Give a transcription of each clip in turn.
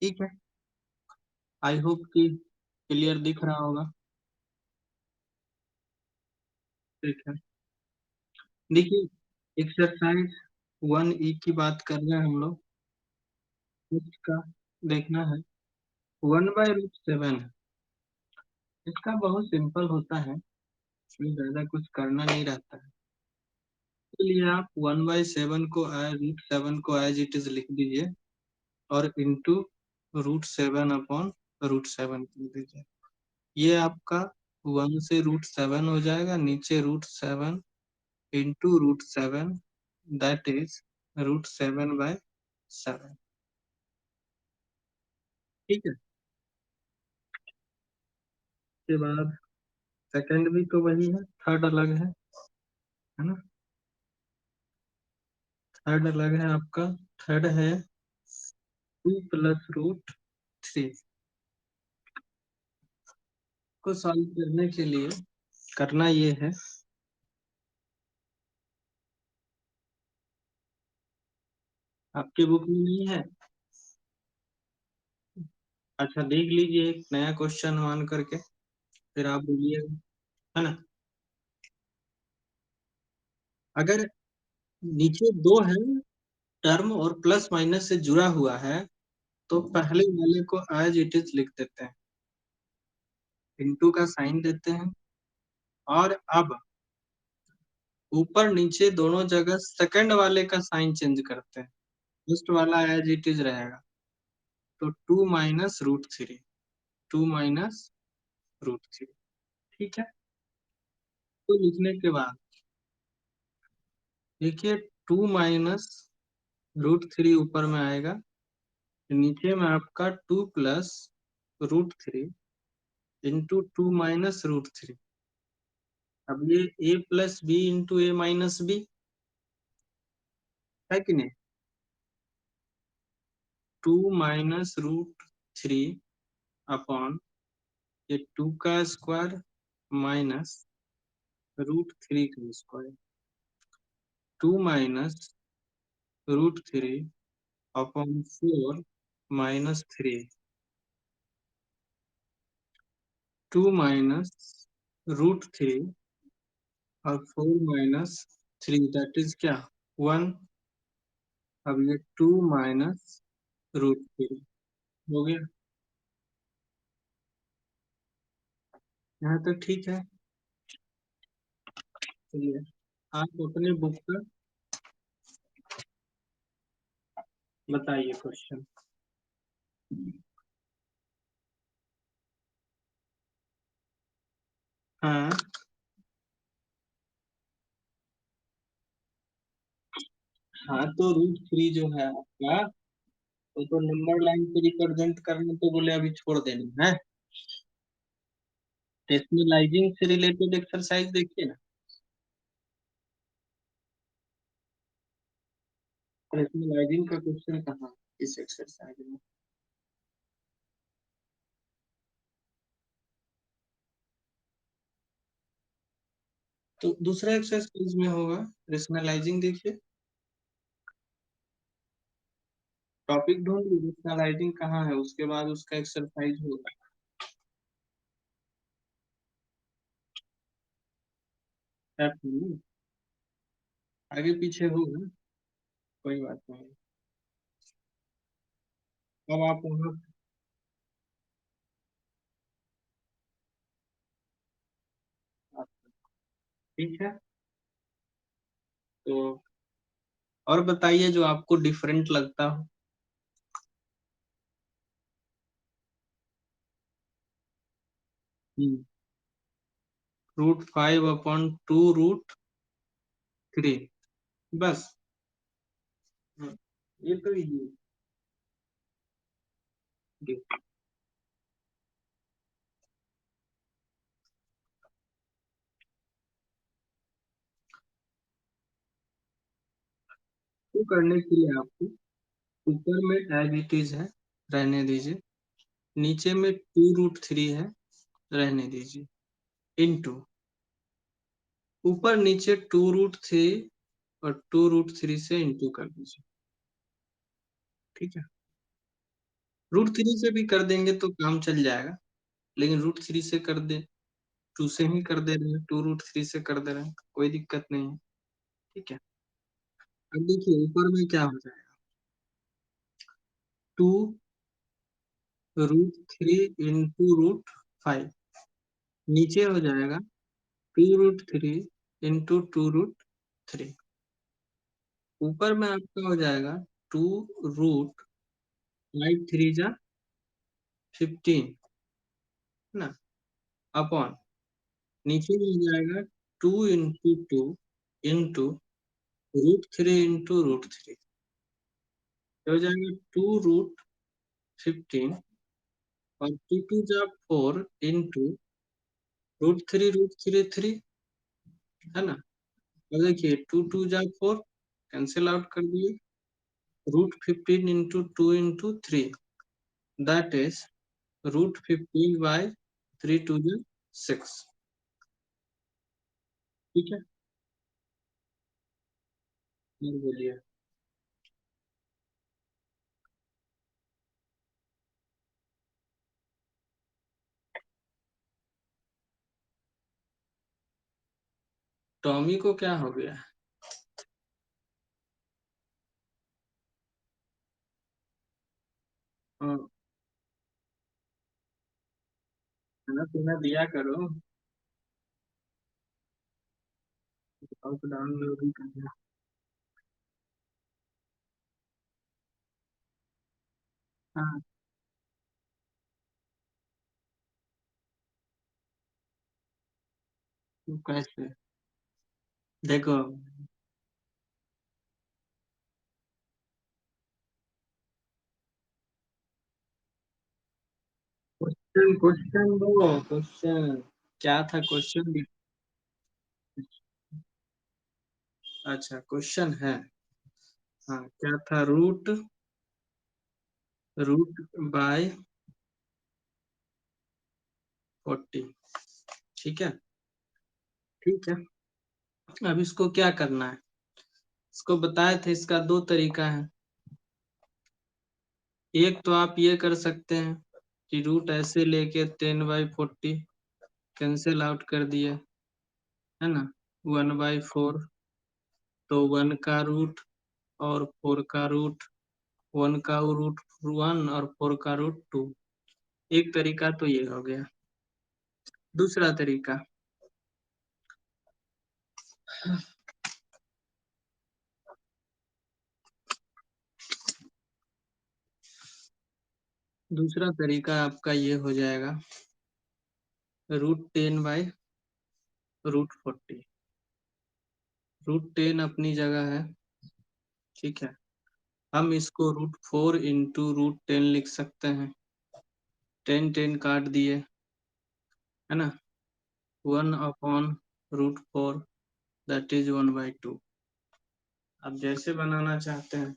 ठीक है, I hope कि क्लियर दिख रहा होगा। ठीक है, देखिए एक्सरसाइज 1E की बात कर रहे हैं हम लोग। इसका देखना है, 1/√7 है। इसका बहुत सिंपल होता है, इसमें ज्यादा कुछ करना नहीं रहता है। इसलिए आप 1/7 को √7 को एज इट इज लिख दीजिए और इंटू √7/√7 कर दीजिए। ये आपका 1 से √7 हो जाएगा, नीचे √7 इंटू √7, दैट इज √7/7। ठीक है, उसके बाद सेकंड भी तो वही है, थर्ड अलग है ना। थर्ड अलग है आपका, थर्ड है 2 + √3 को सॉल्व करने के लिए करना ये है, आपके बुक में नहीं है। अच्छा देख लीजिए, एक नया क्वेश्चन मान करके फिर आप बोलिएगा, है ना। अगर नीचे दो है, टर्म और प्लस माइनस से जुड़ा हुआ है, तो पहले वाले को एज इट इज लिख देते हैं, इनटू का साइन देते हैं, और अब ऊपर नीचे दोनों जगह सेकंड वाले का साइन चेंज करते हैं। फर्स्ट वाला एज इट इज रहेगा, तो 2 - √3, 2 - √3। ठीक है, तो लिखने के बाद देखिए 2 - √3 ऊपर में आएगा, नीचे में आपका 2 + √3 इंटू 2 - √3। अब ये a + b into a - b है कि नहीं। 2 - √3 अपॉन ये 2 का स्क्वायर माइनस √3 का स्क्वायर, 2 - √3 अपॉन 4 - 3, 2 - √3 और 4 - 3 दैट इज क्या, 1। अब ये 2 - √3 हो गया। यहाँ तक ठीक है। चलिए आप अपने बुक का बताइए क्वेश्चन। हाँ हाँ, तो √3 जो है आपका, तो नंबर लाइन पे रिप्रेजेंट करने तो बोले अभी छोड़ देना है। रेशनलाइजिंग से रिलेटेड एक्सरसाइज देखिए ना। रेशनलाइजिंग का क्वेश्चन कहाँ इस एक्सरसाइज में। तो दूसरा एक्सरसाइज में होगा रेशनलाइजिंग, देखिए टॉपिक ढूंढ लीजिए, रेशनलाइजिंग कहाँ है, उसके बाद उसका एक्सरसाइज होगा। Step में आगे पीछे होगा, कोई बात नहीं। अब आप वहाँ, ठीक है, तो और बताइए जो आपको डिफरेंट लगता हो। √5/2√3, बस। हम्म, ये तो इजी है। तो करने के लिए आपको ऊपर में एज इट इज है, रहने दीजिए। नीचे में 2√3 है, रहने दीजिए। इनटू ऊपर नीचे 2√3 और 2√3 से इंटू कर दीजिए। ठीक है, √3 से भी कर देंगे तो काम चल जाएगा, लेकिन √3 से कर दे, 2 से ही कर दे रहे हैं, 2√3 से कर दे रहे हैं, कोई दिक्कत नहीं है, ठीक है। अब देखिए ऊपर में क्या हो जाएगा, 2√3 इंटू √5, नीचे हो जाएगा 2√3 इंटू 2√3, ऊपर में आपका हो जाएगा 2√5 3 जा 15, है ना, अपॉन नीचे में हो जाएगा 2 इंटू 2 इंटू √3 हो जाएगा 2√15 और 2 2 जा 4 इंटू √3 है ना। और देखिए 2 2 जा 4 कैंसिल आउट कर दिए, √15 इंटू 2 इंटू 3 दैट इज √15/3 2 जा 6, ठीक है। और बोलिए। टॉमी को क्या हो गया? हाँ, खाना पीना दिया करो, आउट डाउनलोड ही करना। हाँ, तो कैसे? देखो, क्वेश्चन क्वेश्चन दो, क्वेश्चन क्या था क्वेश्चन भी? अच्छा क्वेश्चन है, हाँ क्या था, रूट रूट बाय 40, ठीक है। ठीक है, अब इसको क्या करना है, इसको बताए थे, इसका दो तरीका है। एक तो आप ये कर सकते हैं कि रूट ऐसे लेके 10/40 कैंसिल आउट कर दिए, है ना, 1/4, तो 1 का रूट और 4 का रूट, 1 का रूट 1 और 4 का रूट 2, एक तरीका तो ये हो गया। दूसरा तरीका, दूसरा तरीका आपका ये हो जाएगा, √10/√40, √10 अपनी जगह है, ठीक है। हम इसको √4 इंटू √10 लिख सकते हैं, 10 10 काट दिए, है ना, 1/√4 दैट इज 1/2। आप जैसे बनाना चाहते हैं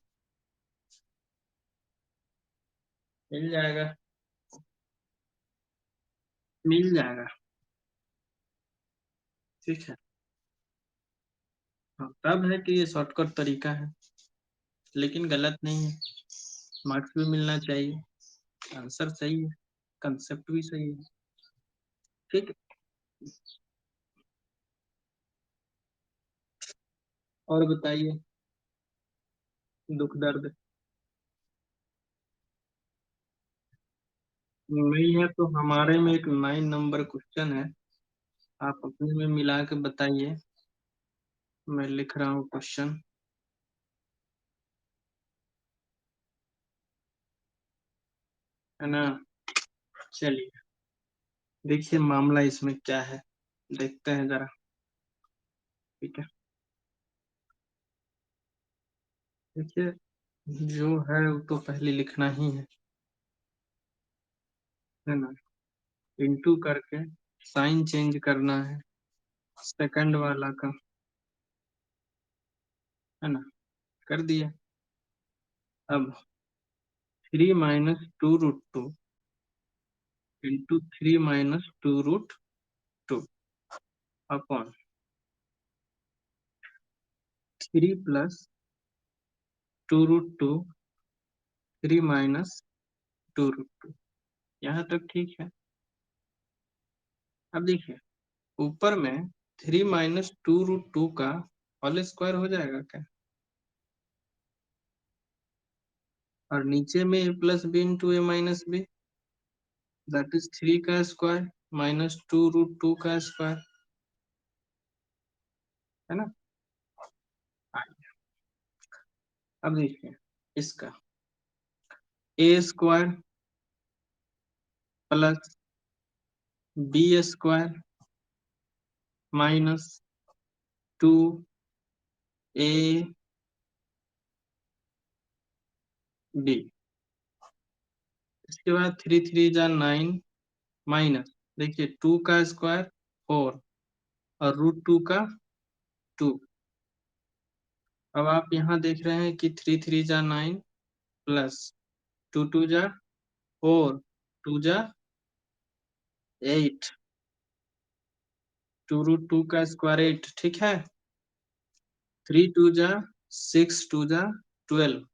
मिल जाएगा, मिल जाएगा, ठीक है। हाँ, तब है कि ये शॉर्टकट तरीका है, लेकिन गलत नहीं है, मार्क्स भी मिलना चाहिए, आंसर सही है, कंसेप्ट भी सही है, ठीक है। और बताइए, दुख दर्द नहीं है तो हमारे में एक 9 नंबर क्वेश्चन है, आप अपने में मिला के बताइए, मैं लिख रहा हूँ क्वेश्चन, है ना। चलिए देखिए मामला इसमें क्या है, देखते हैं जरा, ठीक है। देखिए जो है वो तो पहले लिखना ही है ना, इंटू करके साइन चेंज करना है सेकंड वाला का, है ना, कर दिया। अब 3 - 2√2 इंटू 3 - 2√2 अपॉन 3 + 2√2 3 - 2√2। यहाँ तक ठीक है। अब देखिए ऊपर में 3 माइनस 2√2 का होल स्क्वायर हो जाएगा क्या, और नीचे में a plus B into A minus B, that is 3 का स्क्वायर माइनस 2√2 का स्क्वायर, है ना। अब देखिए इसका a square plus b square minus 2ab, इसके बाद 3 3 जा 9 माइनस, देखिए 2 का स्क्वायर 4 और √2 का 2। अब आप यहाँ देख रहे हैं कि 3 3 जा 9 प्लस 2 2 जा 4, 2 जा 8, 2√2 का स्क्वायर 8, ठीक है। 3 2 जा 6, 2 जा 12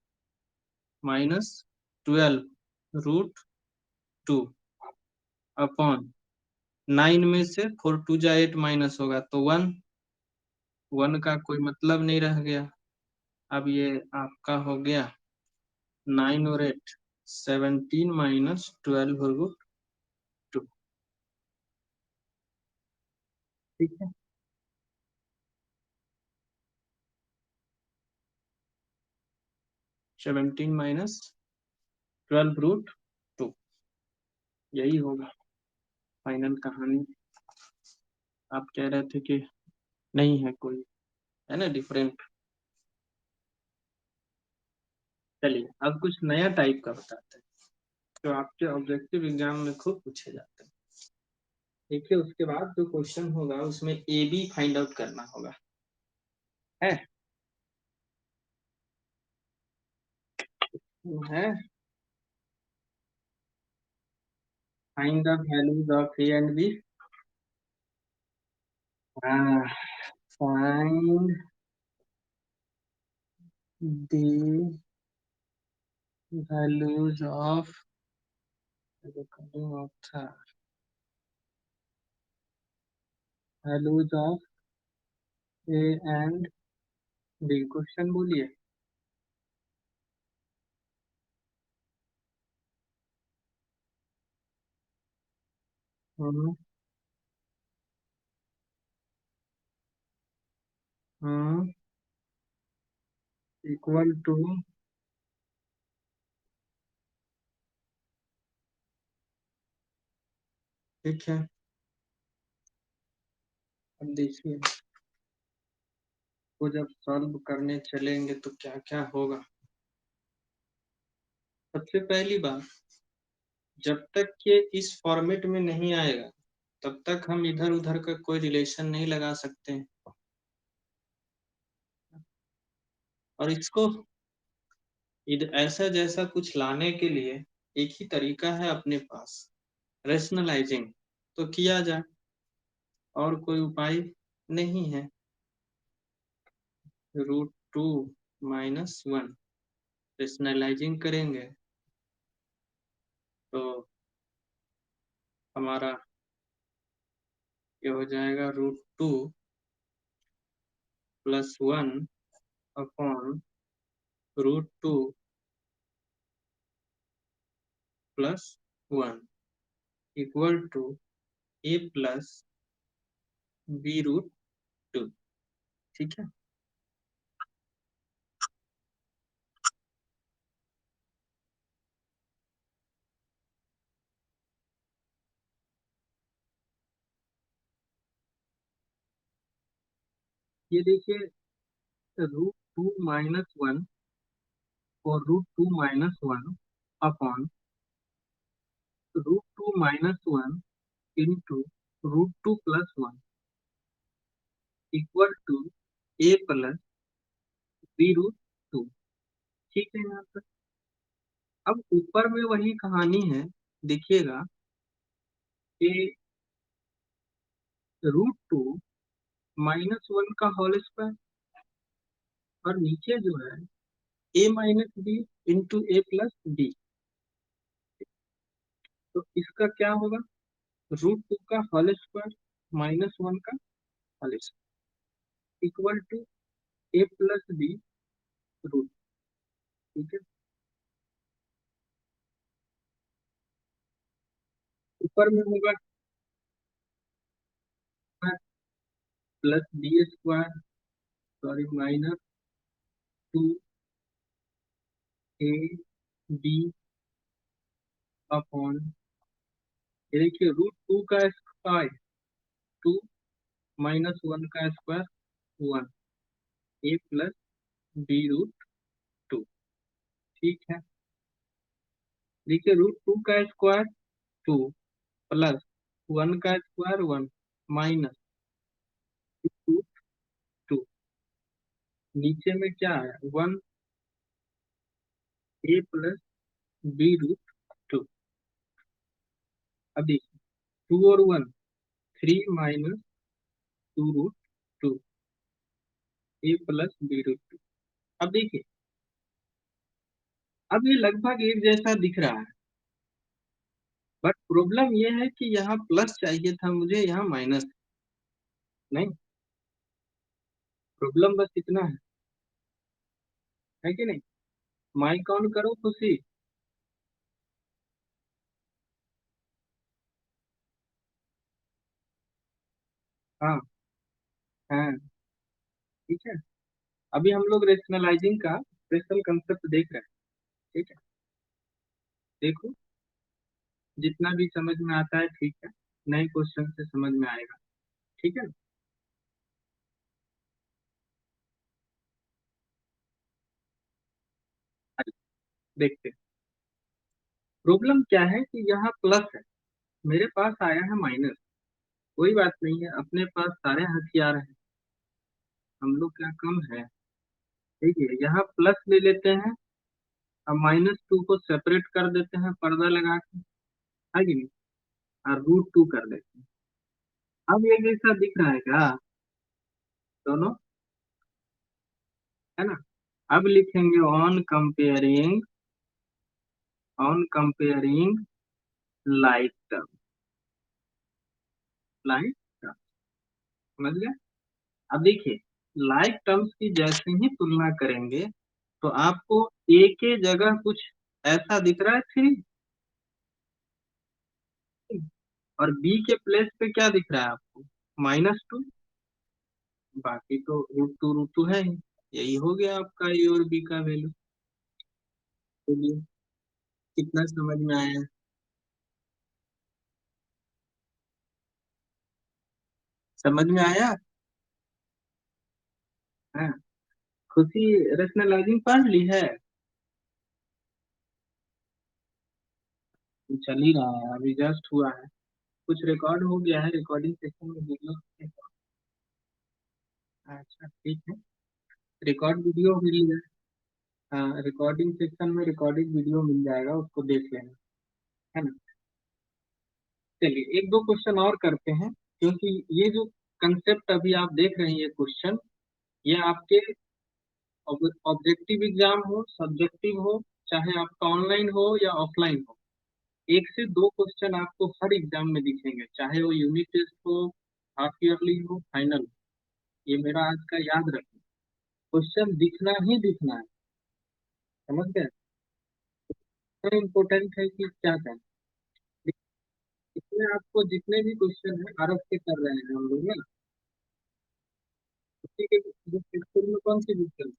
माइनस 12√2 अपॉन 9 में से 4 2 जा 8 माइनस होगा तो 1, 1 का कोई मतलब नहीं रह गया। अब ये आपका हो गया 9 और 8 17 माइनस 12√2, ठीक है। 17 माइनस 12√2, यही होगा फाइनल कहानी। आप कह रहे थे कि नहीं है कोई, है ना, डिफरेंट। चलिए अब कुछ नया टाइप का बताते हैं जो आपके ऑब्जेक्टिव एग्जाम में खूब पूछे जाते हैं। देखिए उसके बाद जो क्वेश्चन होगा उसमें ए बी फाइंड आउट करना होगा, है find the values of A and B. Find the values of, values of A and B, question बोलिए। हम्म इक्वल टू, ठीक है। अब देखिए वो जब सॉल्व करने चलेंगे तो क्या क्या होगा। सबसे पहली बात, जब तक ये इस फॉर्मेट में नहीं आएगा तब तक हम इधर उधर का कोई रिलेशन नहीं लगा सकते हैं। और इसको ऐसा जैसा कुछ लाने के लिए एक ही तरीका है अपने पास, रेशनलाइजिंग, तो किया जाए, और कोई उपाय नहीं है। √2 - 1 रेशनलाइजिंग करेंगे तो हमारा ये हो जाएगा √2 + 1 upon √2 + 1 equal to a plus b√2, ठीक है। ये देखिए √2 - 1 और √2 - 1 upon √2 - 1 into √2 + 1 equal to a plus b√2, ठीक है यहाँ पर। अब ऊपर में वही कहानी है, देखिएगा कि √2 - 1 का होल स्क्वायर, और नीचे जो है a - b into a plus b, तो इसका क्या होगा, √2 का होल स्क्वायर -1 का whole square equal to a+b root. ठीक है, ऊपर में होगा +b², सॉरी -2ab अपॉन, ये देखिए √2 का स्क्वायर 2 -1 का स्क्वायर 1, a+b√2। ठीक है, देखिए √2 का स्क्वायर 2 प्लस 1 का स्क्वायर 1 माइनस रूट 2, नीचे में क्या है 1 a+b√2। अब देखिए 2 और 1 3 -2√2 a+b√2। अब देखिए, अब ये लगभग एक जैसा दिख रहा है, बट प्रॉब्लम ये है कि यहाँ प्लस चाहिए था मुझे, यहाँ माइनस नहीं। प्रॉब्लम बस इतना है कि नहीं। माइक ऑन करो खुशी। हाँ हाँ, ठीक है। अभी हम लोग रेशनलाइजिंग का स्पेशल कंसेप्ट देख रहे हैं। ठीक है, देखो जितना भी समझ में आता है ठीक है, नए क्वेश्चन से समझ में आएगा। ठीक है, आइए, देखते हैं। प्रॉब्लम क्या है कि यहाँ प्लस है, मेरे पास आया है माइनस। कोई बात नहीं है, अपने पास सारे हथियार हैं, हम लोग क्या कम है। ठीक है, यहाँ प्लस ले लेते हैं, अब -2 को सेपरेट कर देते हैं पर्दा लगा के, है कि नहीं, और √2 कर देते हैं। अब ये जैसा दिख रहा है क्या दोनों, है ना। अब लिखेंगे on comparing like term, like term, समझ गए। अब देखिए, लाइक टर्म्स की जैसे ही तुलना करेंगे तो आपको ए के जगह कुछ ऐसा दिख रहा है 3, और बी के प्लेस पे क्या दिख रहा है आपको -2। बाकी तो √2 है ही। यही हो गया आपका ए और बी का वैल्यू। चलिए, कितना समझ में आया। समझ में आया है। खुशी रेशनलाइजिंग पढ़ ली है। चल ही रहा है, अभी जस्ट हुआ है। कुछ रिकॉर्ड हो गया है, रिकॉर्डिंग सेक्शन में वीडियो। अच्छा ठीक है, रिकॉर्ड वीडियो मिल जाए। हाँ, रिकॉर्डिंग सेक्शन में रिकॉर्डिंग वीडियो मिल जाएगा, उसको देख लेना, है ना। चलिए एक दो क्वेश्चन और करते हैं, क्योंकि ये जो कंसेप्ट अभी आप देख रहे हैं ये क्वेश्चन, ये आपके ऑब्जेक्टिव एग्जाम हो, सब्जेक्टिव हो, चाहे आपका ऑनलाइन हो या ऑफलाइन हो, एक से दो क्वेश्चन आपको हर एग्जाम में दिखेंगे, चाहे वो यूनिट टेस्ट हो, हाफ ईयरली हो, फाइनल हो। ये मेरा आज का याद रखना, क्वेश्चन दिखना ही दिखना है, समझ गए। इतना इम्पोर्टेंट है कि क्या करें। इसमें आपको जितने भी क्वेश्चन है आरफ से कर रहे हैं हम लोग ना, उसी के जो स्कूल में कौन सी बुक चल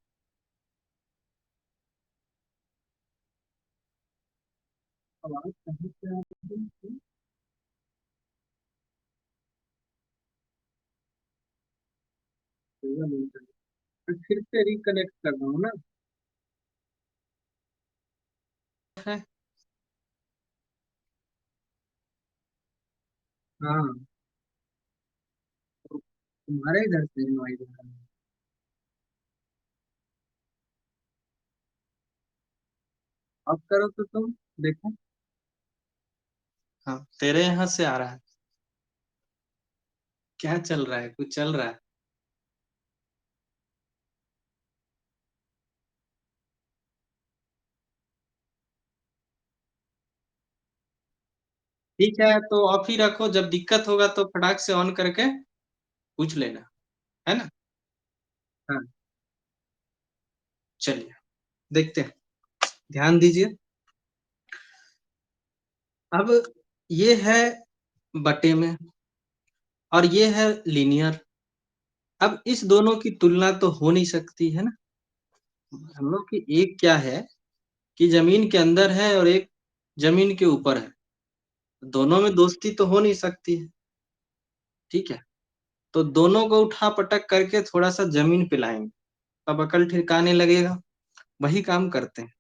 आवाज कहीं से आ रही है? पूरा नहीं चल रहा। मैं फिर से रिकनेक्ट कर रहा हूँ ना। है, हाँ, तो तुम्हारे इधर से नॉइज आ रहा है। अब करो तो तुम देखो। हाँ, तेरे यहाँ से आ रहा है। क्या चल रहा है, कुछ चल रहा है। ठीक है, तो ऑफ ही रखो, जब दिक्कत होगा तो फटाक से ऑन करके पूछ लेना, है ना? हाँ, चलिए, देखते हैं, ध्यान दीजिए। अब ये है बटे में और ये है लीनियर। अब इस दोनों की तुलना तो हो नहीं सकती, है ना? हम लोग की एक क्या है कि ज़मीन के अंदर है और एक ज़मीन के ऊपर है। दोनों में दोस्ती तो हो नहीं सकती है, ठीक है? तो दोनों को उठा-पटक करके थोड़ा-सा ज़मीन पे लाएँगे, तब अकल ठिकाने लगेगा। वही काम करते हैं,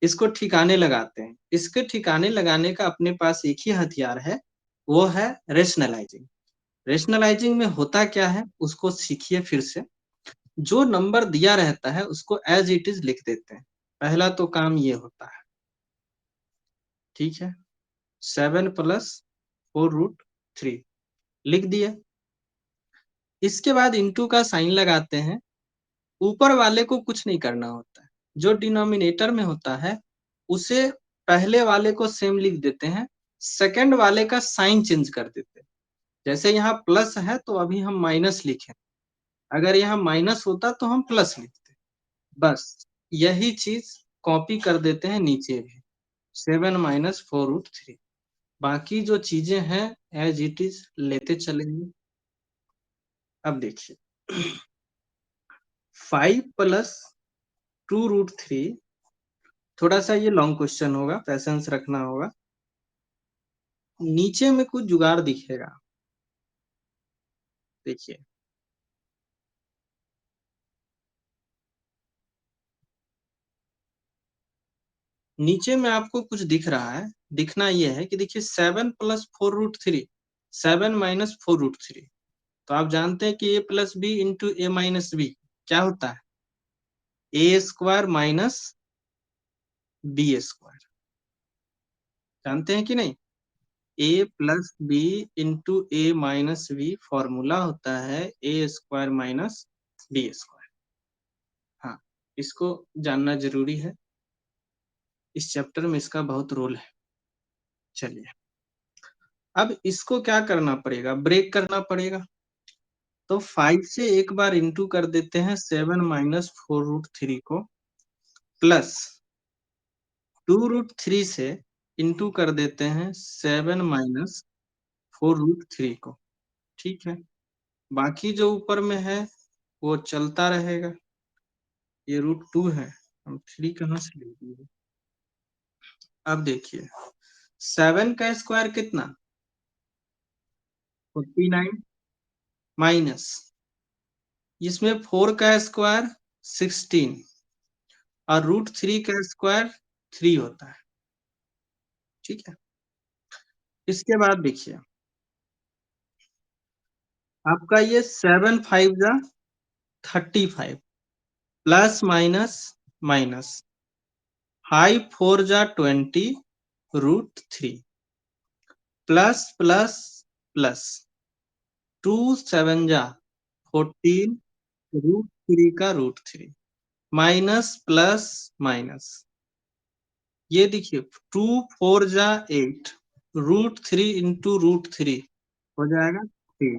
इसको ठिकाने लगाते हैं। इसके ठिकाने लगाने का अपने पास एक ही हथियार है, वो है रेशनलाइज़िंग। रेशनलाइज़िंग में होता क्या है, उसको सीखिए फिर से। जो नंबर दिया रहता है, उसको एज़ इट इज़ लिख देते हैं। पहला तो काम ये होता है, ठीक है? 7 प्लस 4√3 लिख दिए। इसके बाद इंटू का साइन लगाते हैं। ऊपर वाले को कुछ नहीं करना होता है। जो डिनोमिनेटर में होता है, उसे पहले वाले को सेम लिख देते हैं, सेकंड वाले का साइन चेंज कर देते हैं। जैसे यहाँ प्लस है तो अभी हम माइनस लिखे, अगर यहाँ माइनस होता तो हम प्लस लिखते। बस यही चीज कॉपी कर देते हैं नीचे भी, 7 माइनस 4√3। बाकी जो चीजें हैं एज इट इज लेते चलेंगे। अब देखिए 5 प्लस 2√3, थोड़ा सा ये लॉन्ग क्वेश्चन होगा, पेशेंस रखना होगा। नीचे में कुछ जुगाड़ दिखेगा, देखिए। नीचे में आपको कुछ दिख रहा है, दिखना ये है कि देखिए 7 प्लस 4√3, 7 माइनस 4√3। तो आप जानते हैं कि ए plus B into A minus B क्या होता है? ए स्क्वायर माइनस बी स्क्वायर। जानते हैं कि नहीं? ए plus B into A minus B formula होता है ए स्क्वायर माइनस बी स्क्वायर। हाँ, इसको जानना जरूरी है, इस चैप्टर में इसका बहुत रोल है। चलिए, अब इसको क्या करना पड़ेगा, ब्रेक करना पड़ेगा। तो 5 से एक बार इंटू कर देते हैं 7 माइनस 4√3 को, प्लस 2√3 से इंटू कर देते हैं 7 माइनस 4√3 को, ठीक है? बाकी जो ऊपर में है वो चलता रहेगा। ये √2 है, हम 3 कहाँ से ले लिए? अब देखिए 7 का स्क्वायर कितना? 49 माइनस इसमें 4 का स्क्वायर 16 और √3 का स्क्वायर 3 होता है, ठीक है? इसके बाद देखिए आपका ये 7 5 जा 35, प्लस माइनस माइनस 5 4 जा 20 √3, प्लस प्लस प्लस 2 7 जा 14 √3 का √3, माइनस प्लस माइनस, ये देखिए 2 4 जा 8, √3 इंटू √3 हो जाएगा 3।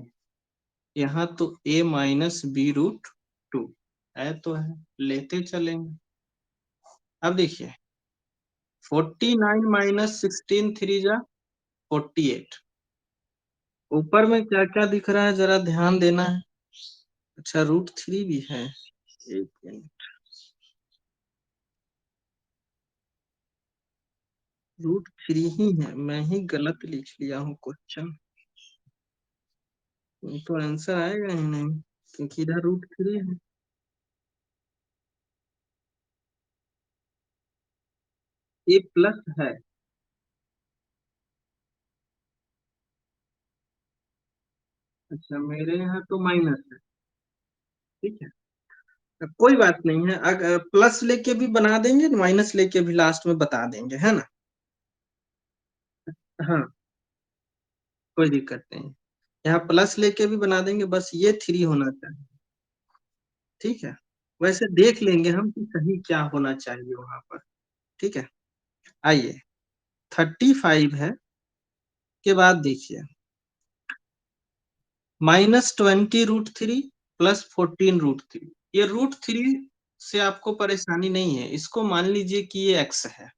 यहाँ तो a माइनस b√2 है, तो है, लेते चलेंगे। अब देखिए 49 माइनस 16 3 जा 48। ऊपर में क्या क्या दिख रहा है जरा ध्यान देना है। अच्छा √3 भी है, एक मिनट, √3 ही है, मैं ही गलत लिख लिया हूँ क्वेश्चन, तो आंसर आएगा ही नहीं क्योंकि इधर √3 है। ए प्लस है, अच्छा मेरे यहाँ तो माइनस है, ठीक है? कोई बात नहीं है, अगर प्लस लेके भी बना देंगे, माइनस लेके भी लास्ट में बता देंगे, है ना? हाँ, कोई दिक्कत नहीं। यहाँ प्लस लेके भी बना देंगे, बस ये 3 होना चाहिए, ठीक है? वैसे देख लेंगे हम कि सही क्या होना चाहिए वहां पर, ठीक है? आइए 35 है, उसके बाद देखिए -20√3 प्लस 14√3, ये √3 से आपको परेशानी नहीं है, इसको मान लीजिए कि ये x है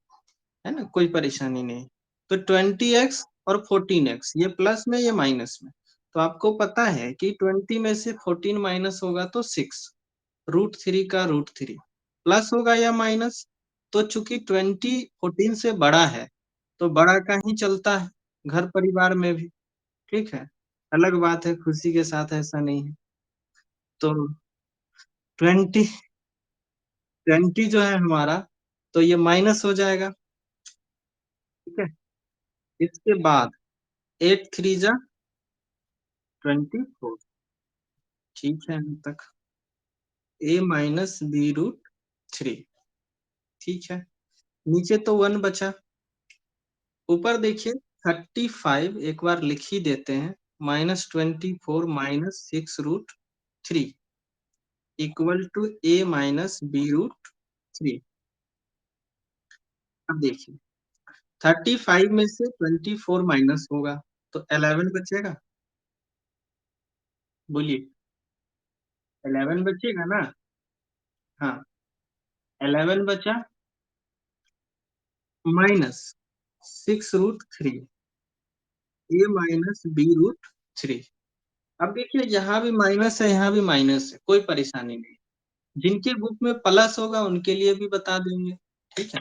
ना? कोई परेशानी नहीं। तो 20x और 14x ये प्लस में, ये माइनस में। तो आपको पता है कि 20 में से 14 माइनस होगा तो 6, √3 का √3 प्लस होगा या माइनस? तो चूँकि 20 14 से बड़ा है, तो बड़ा का ही चलता है, घर परिवार में भी, ठीक है? अलग बात है, खुशी के साथ ऐसा नहीं है। तो 20 20 जो है हमारा, तो ये माइनस हो जाएगा, ठीक है? इसके बाद 8 3 जा 24, ठीक है अभी तक। a माइनस b√3, ठीक है। नीचे तो 1 बचा, ऊपर देखिए 35 एक बार लिख ही देते हैं, -24 minus 6√3 equal to a minus b√3। अब देखिए 35 में से 24 माइनस होगा, तो 11 बचेगा, बोलिए 11 बचेगा ना? हाँ, 11 बचा माइनस 6√3 a माइनस b√3। अब देखिए यहाँ भी माइनस है, यहाँ भी माइनस है, कोई परेशानी नहीं। जिनके बुक में प्लस होगा उनके लिए भी बता देंगे, ठीक है।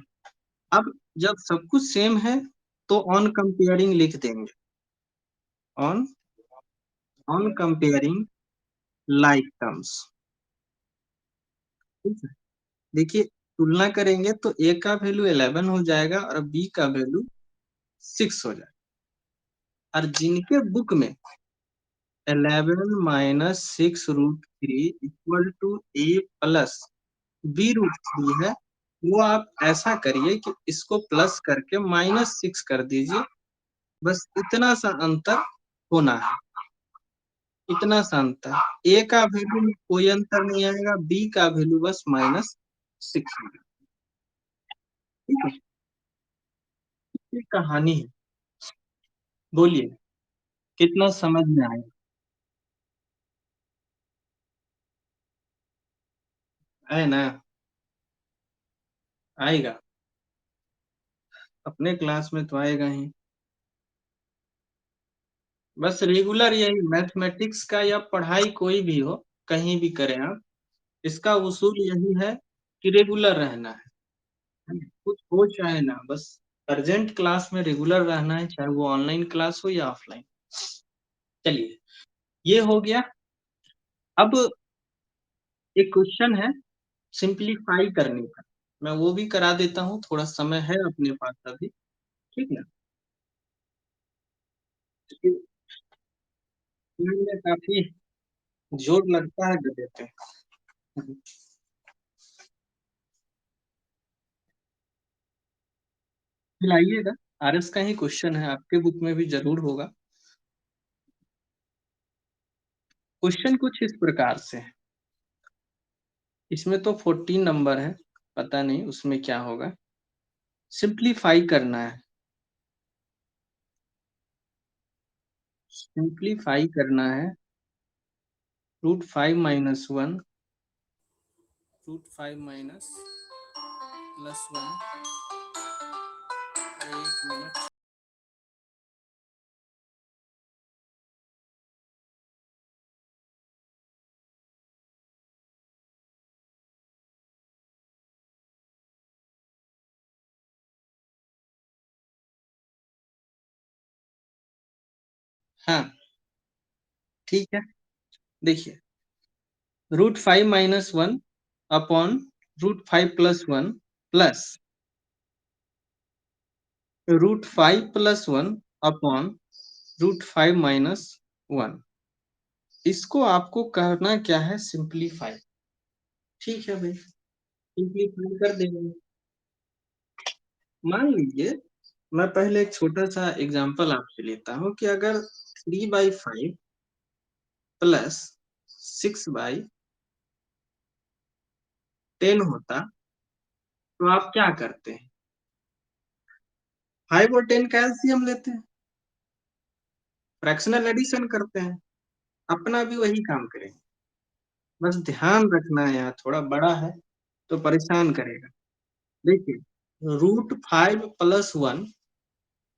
अब जब सब कुछ सेम है तो ऑन कंपेयरिंग लिख देंगे, on on comparing like terms, ठीक है। देखिए तुलना करेंगे तो ए का वैल्यू 11 हो जाएगा और बी का वैल्यू 6 हो जाएगा, और जिनके बुक में 11 minus 6√3 equal to A plus b√3 है, वो आप ऐसा करिए कि इसको प्लस करके -6 कर दीजिए, बस इतना सा अंतर होना है, इतना सा अंतर। ए का वैल्यू में कोई अंतर नहीं आएगा, बी का वैल्यू बस -6 होगा, ठीक है। ये कहानी है, बोलिए कितना समझ में आया? है ना? आएगा, अपने क्लास में तो आएगा ही। बस रेगुलर यही मैथमेटिक्स का या पढ़ाई कोई भी हो, कहीं भी करें आप, इसका उसूल यही है कि रेगुलर रहना है, कुछ हो चाहे ना, बस अर्जेंट क्लास में रेगुलर रहना है, चाहे वो ऑनलाइन क्लास हो या ऑफलाइन। चलिए, ये हो गया। अब एक क्वेश्चन है सिंप्लीफाई करने का, मैं वो भी करा देता हूँ, थोड़ा समय है अपने पास अभी, ठीक ना? इसमें काफी जोर लगता है गधे पे। लाइएगा, आरएस का ही क्वेश्चन है, आपके बुक में भी जरूर होगा। क्वेश्चन कुछ इस प्रकार से है, इसमें तो 14 नंबर है, पता नहीं उसमें क्या होगा। सिंप्लीफाई करना है, सिंप्लीफाई करना है √5 - 1, √5 - +1, एक मिनट। हाँ, ठीक है, देखिए √5 - 1 अपॉन √5 + 1 प्लस √5 + 1 अपॉन √5 - 1, इसको आपको करना क्या है, सिंप्लीफाई, ठीक है भाई, सिंप्लीफाई कर देंगे। मान लीजिए मैं पहले एक छोटा सा एग्जांपल आपसे लेता हूँ कि अगर 3/5 प्लस 6/10 होता तो आप क्या करते हैं? 5 और 10 का एलसीएम लेते हैं, फ्रैक्शनल एडिशन करते हैं, अपना भी वही काम करेंगे। बस ध्यान रखना है, यहाँ थोड़ा बड़ा है तो परेशान करेगा। देखिए √5 + 1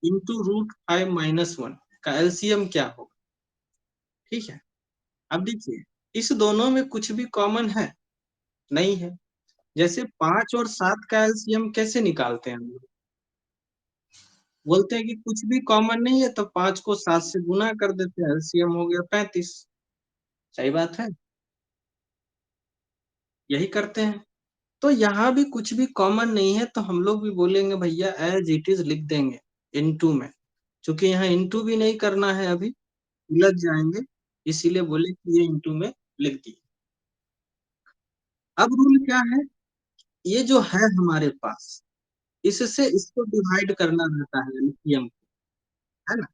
इंटू √5 - 1 का एलसीएम क्या होगा? ठीक है, अब देखिए इस दोनों में कुछ भी कॉमन है? नहीं है। जैसे 5 और 7 का एलसीएम कैसे निकालते हैं हम लोग? बोलते हैं कि कुछ भी कॉमन नहीं है तो 5 को 7 से गुना कर देते हैं, एलसीएम हो गया 35। सही बात है, यही करते हैं। तो यहाँ भी कुछ भी कॉमन नहीं है तो हम लोग भी बोलेंगे भैया एज इट इज लिख देंगे इनटू में, क्योंकि यहाँ इनटू भी नहीं करना है, अभी उलझ जाएंगे, इसीलिए बोले कि ये इनटू में लिख दिए। अब रूल क्या है, ये जो है हमारे पास, इससे इसको डिवाइड करना रहता है एलसीएम, है ना?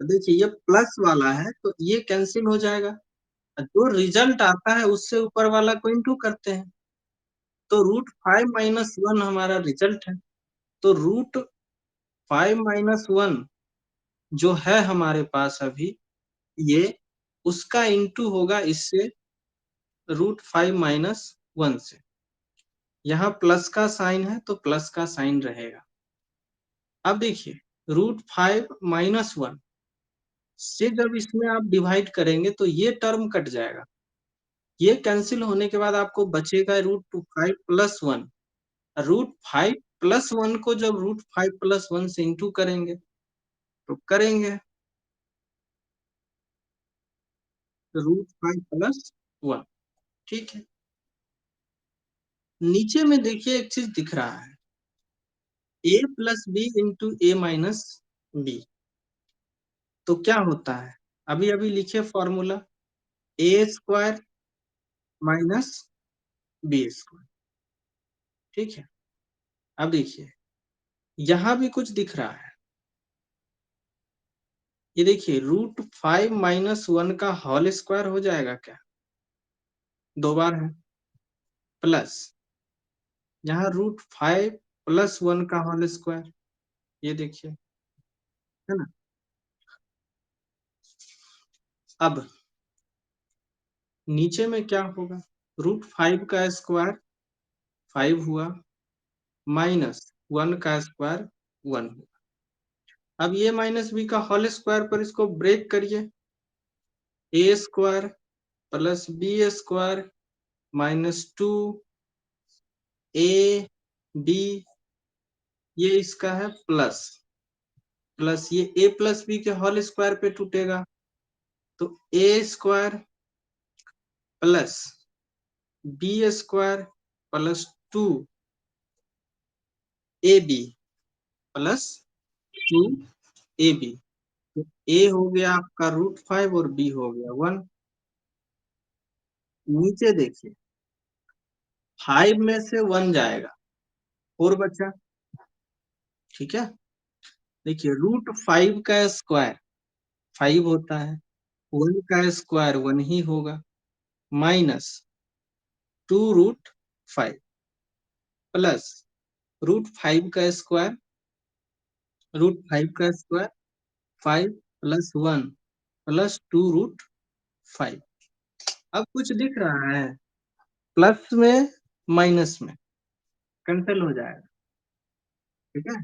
तो देखिए ये प्लस वाला है तो ये कैंसिल हो जाएगा, जो रिजल्ट आता है उससे ऊपर वाला को इंटू करते हैं, तो √5 - 1 हमारा रिजल्ट है। तो √5 - 1 जो है हमारे पास अभी, ये उसका इंटू होगा इससे √5 - 1 से। यहाँ प्लस का साइन है तो प्लस का साइन रहेगा। अब देखिए √5 - 1 से जब इसमें आप डिवाइड करेंगे तो ये टर्म कट जाएगा, ये कैंसिल होने के बाद आपको बचेगा √5 + 1। √5 + 1 को जब √5 + 1 से इंटू करेंगे तो करेंगे √5 + 1, ठीक है। नीचे में देखिए एक चीज दिख रहा है, a + b into a - b, तो क्या होता है? अभी अभी लिखे फॉर्मूला, a² - b², ठीक है। अब देखिए यहाँ भी कुछ दिख रहा है, ये देखिए √5 - 1 का होल स्क्वायर हो जाएगा क्या? 2 बार है, प्लस यहाँ √5 + 1 का होल स्क्वायर, ये देखिए, है ना? अब नीचे में क्या होगा, √5 का स्क्वायर 5 हुआ, -1 का स्क्वायर 1 हुआ। अब ये -b का होल स्क्वायर पर इसको ब्रेक करिए, a² + b² -2ab, ये इसका है प्लस, प्लस ये a + b के होल स्क्वायर पे टूटेगा, तो a² + b² + 2ab + 2ab, तो a हो गया आपका √5 और b हो गया 1। नीचे देखिए 5 में से 1 जाएगा, 4 बचा, ठीक है। देखिए √5 का स्क्वायर 5 होता है, 1 का स्क्वायर 1 ही होगा, -2√5 प्लस √5 का स्क्वायर, √5 का स्क्वायर 5 + 1 + 2√5। अब कुछ दिख रहा है, प्लस में माइनस में कैंसिल हो जाएगा, ठीक है।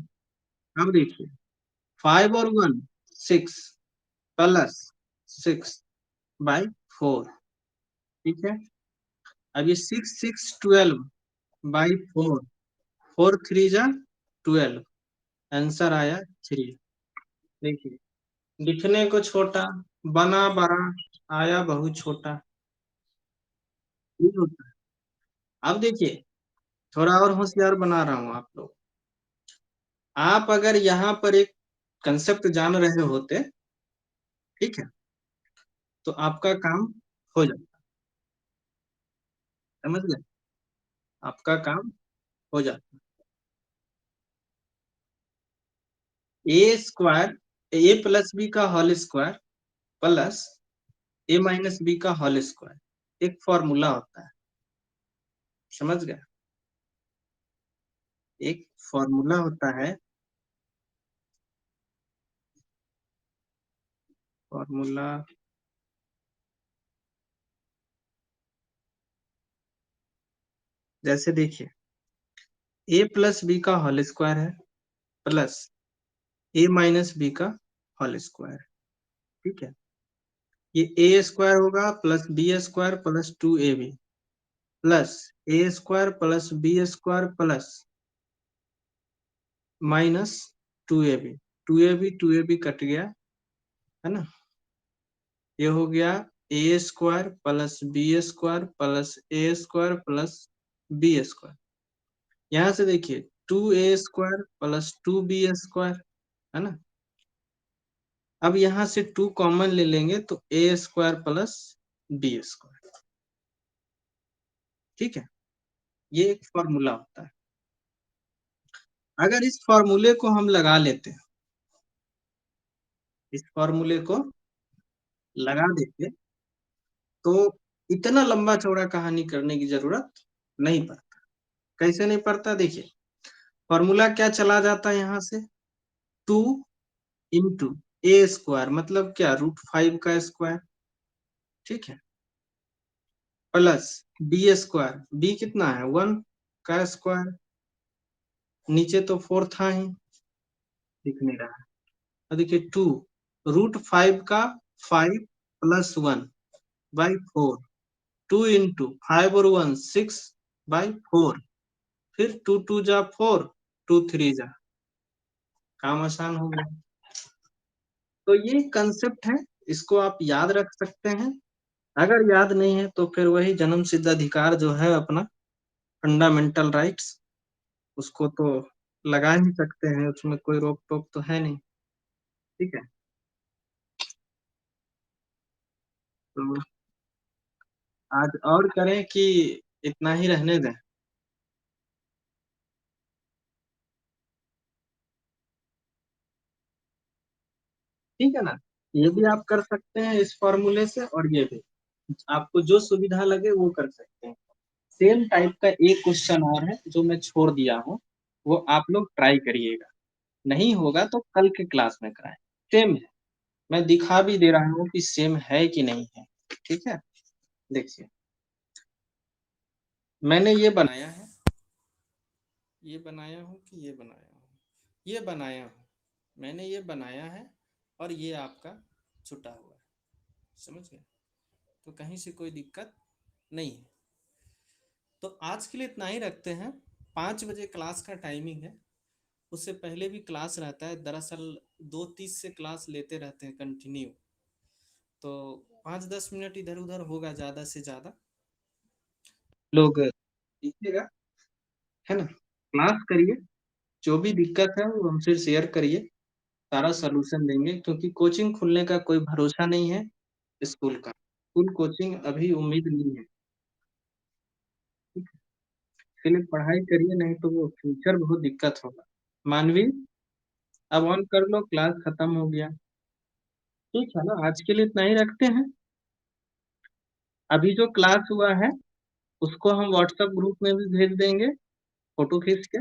अब देखिए 5 और 1 6 प्लस 6/4, ठीक है। अब ये 6 6 12/4, 4 3 जा 12, आंसर आया 3। देखिए दिखने को छोटा, बना बड़ा, आया बहुत छोटा, ये होता है। अब देखिए थोड़ा और होशियार बना रहा हूं आप लोग, आप अगर यहाँ पर एक कंसेप्ट जान रहे होते, ठीक है, तो आपका काम हो जाता, समझ गए, आपका काम हो जाता। a² a + b का whole square plus a - b का होल स्क्वायर एक फॉर्मूला होता है, समझ गए, एक फॉर्मूला होता है, फॉर्मूला जैसे देखिए, ए प्लस बी का होल स्क्वायर है प्लस ए माइनस बी का होल स्क्वायर। ठीक है, ये ए स्क्वायर होगा plus b square plus 2ab plus a square plus b square plus minus 2ab। 2ab cut गया है ना, ये हो गया a square plus b square plus a square plus b square. यहाँ से देखिए 2a² प्लस 2b² है ना। अब यहाँ से 2 कॉमन ले लेंगे तो a² प्लस b²। ठीक है, ये एक फॉर्मूला होता है। अगर इस फॉर्मूले को हम लगा लेते हैं, इस फॉर्मूले को लगा देते तो इतना लंबा चौड़ा कहानी करने की जरूरत नहीं पड़ता। कैसे नहीं पड़ता, देखिए फॉर्मूला क्या चला जाता है यहाँ से, 2 इंटू a² मतलब क्या, √5 का स्क्वायर। ठीक है, प्लस b², b कितना है 1 का स्क्वायर, नीचे तो 4 था ही, दिख नहीं रहा है। और देखिए 2 √5 का 5 प्लस 1 बाई 4, 2 इंटू 5 और 1 6 बाई 4, फिर 2 2 जा 4, 2 3 जा, काम आसान हो गया। तो ये कंसेप्ट है, इसको आप याद रख सकते हैं। अगर याद नहीं है तो फिर वही जन्म सिद्ध अधिकार जो है अपना, फंडामेंटल राइट्स, उसको तो लगा ही सकते हैं, उसमें कोई रोक टोक तो है नहीं। ठीक है, तो आज और करें कि इतना ही रहने दें। ठीक है ना, ये भी आप कर सकते हैं इस फॉर्मूले से, और ये भी आपको जो सुविधा लगे वो कर सकते हैं। सेम टाइप का एक क्वेश्चन और है जो मैं छोड़ दिया हूँ, वो आप लोग ट्राई करिएगा, नहीं होगा तो कल के क्लास में कराएं। सेम है, मैं दिखा भी दे रहा हूँ कि सेम है कि नहीं है। ठीक है, देखिए मैंने ये बनाया है, ये बनाया हूँ कि ये बनाया हूँ, ये बनाया हूँ, मैंने ये बनाया है, और ये आपका छुटा हुआ है, समझ गए, तो कहीं से कोई दिक्कत नहीं है। तो आज के लिए इतना ही रखते हैं। 5 बजे क्लास का टाइमिंग है, उससे पहले भी क्लास रहता है, दरअसल 2:30 से क्लास लेते रहते हैं कंटिन्यू, तो 5-10 मिनट इधर उधर होगा ज़्यादा से ज़्यादा। लोग देखिएगा, है ना, क्लास करिए, जो भी दिक्कत है वो हमसे शेयर करिए, सारा सलूशन देंगे, क्योंकि कोचिंग खुलने का कोई भरोसा नहीं है स्कूल का, स्कूल कोचिंग अभी उम्मीद नहीं है। ठीक है, इसलिए पढ़ाई करिए, नहीं तो वो फ्यूचर बहुत दिक्कत होगा। मानवी, अब ऑन कर लो, क्लास खत्म हो गया। ठीक है ना, आज के लिए इतना ही रखते हैं। अभी जो क्लास हुआ है उसको हम व्हाट्सएप ग्रुप में भी भेज देंगे, फोटो खींच के,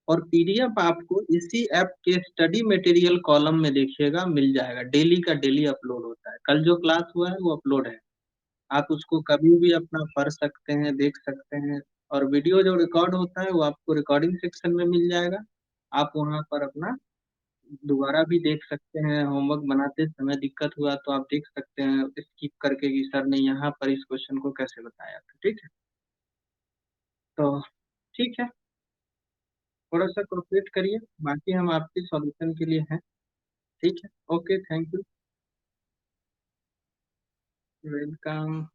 और पीडीएफ आपको इसी ऐप के स्टडी मटेरियल कॉलम में देखिएगा मिल जाएगा, डेली का डेली अपलोड होता है। कल जो क्लास हुआ है वो अपलोड है, आप उसको कभी भी अपना पढ़ सकते हैं, देख सकते हैं। और वीडियो जो रिकॉर्ड होता है वो आपको रिकॉर्डिंग सेक्शन में मिल जाएगा, आप वहाँ पर अपना दोबारा भी देख सकते हैं। होमवर्क बनाते समय दिक्कत हुआ तो आप देख सकते हैं स्किप करके कि सर ने यहाँ पर इस क्वेश्चन को कैसे बताया था। ठीक है, तो ठीक है, थोड़ा सा कोऑपरेट करिए, बाकी हम आपके सॉल्यूशन के लिए हैं। ठीक है, ओके, थैंक यू, वेलकम।